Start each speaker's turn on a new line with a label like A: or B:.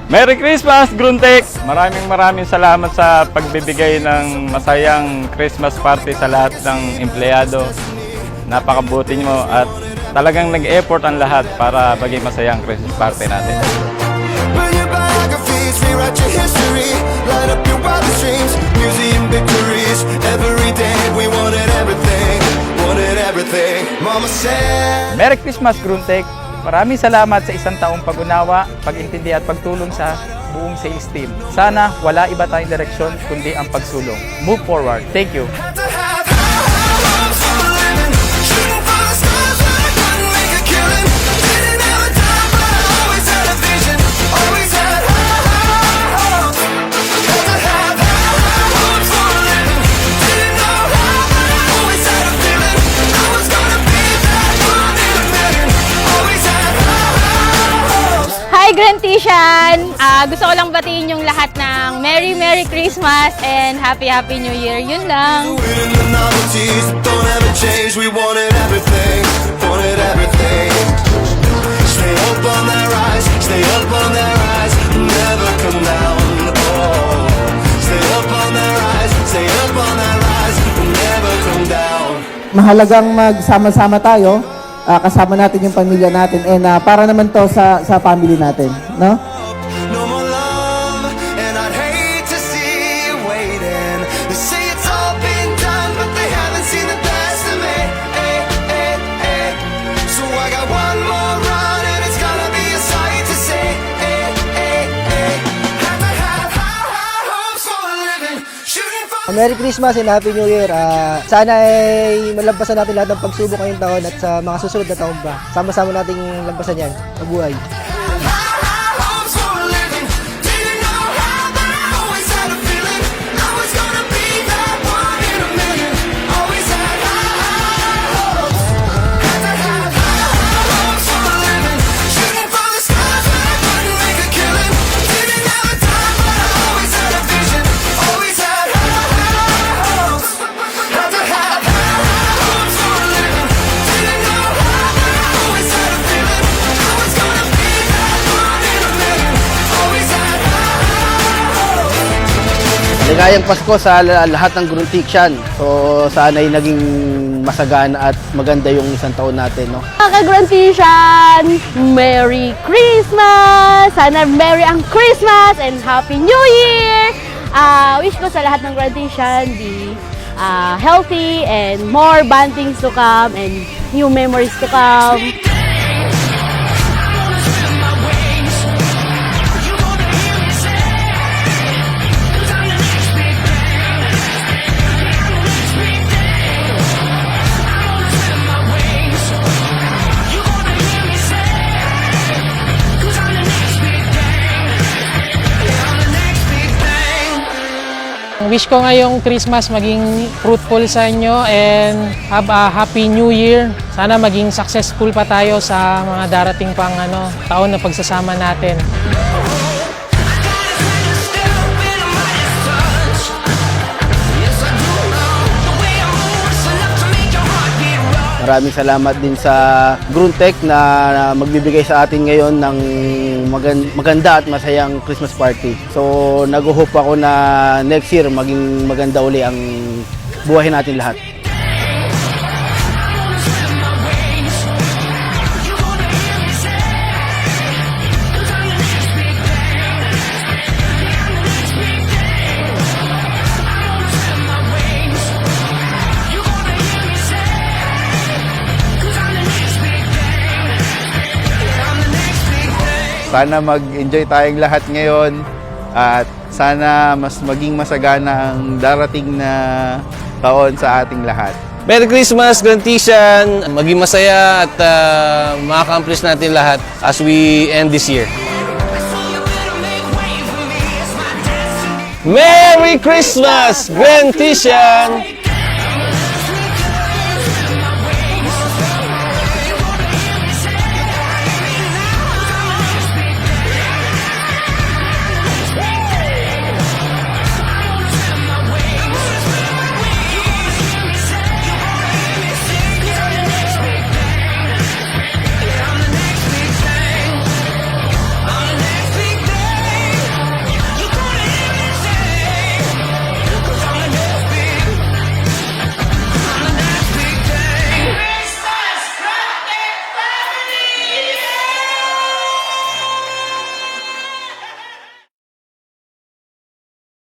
A: Merry Christmas, Gruntek! Maraming salamat sa pagbibigay ng masayang Christmas party sa lahat ng empleyado. Napakabuti nyo at talagang nag-effort ang lahat para maging masayang Christmas party natin. Merry Christmas, Gruntek! Maraming salamat sa isang taong pag-unawa, pag-intindi at pagtulong sa buong sales team. Sana wala iba tayong direksyon kundi ang pagsulong. Move forward. Thank you.
B: Hi Gruntishan! Gusto ko lang batiin yung lahat ng Merry Christmas and Happy New Year. Yun lang.
C: Mahalagang magsama-sama tayo. Kasama natin yung pamilya natin and para naman to sa family natin, no?
D: No more love, and I'd hate to see you waiting. They say it's all been done, but they haven't seen the best of me. So I got one more run, and it's gonna be a sight to see. Have to have high hopes for a living, shooting for.
E: Merry Christmas and Happy New Year. Sana ay malampasan natin lahat ng pagsubok ngayong taon at sa mga susunod na taon pa. Sama-sama nating lampasan yan. Mabuhay.
F: Ligayang Pasko sa lahat ng Gruntiksyan. So sana ay naging masagana at maganda yung isang taon natin, no?
B: Mga Gruntishan! Merry Christmas! Sana merry ang Christmas and Happy New Year! Wish ko sa lahat ng Gruntishan be healthy and more bondings to come and new memories to come.
G: Wish ko ngayong Christmas maging fruitful sa inyo and have a Happy New Year. Sana maging successful pa tayo sa mga darating pang taon na pagsasama natin.
F: Maraming salamat din sa Gruntek na magbibigay sa atin ngayon ng maganda at masayang Christmas party. So nag-hope ako na next year maging maganda uli ang buhayin natin lahat.
A: Sana mag-enjoy tayong lahat ngayon at sana mas maging masagana ang darating na taon sa ating lahat.
H: Merry Christmas, Gruntishan! Maging masaya at ma-accomplish natin lahat as we end this year. Merry Christmas, Gruntishan!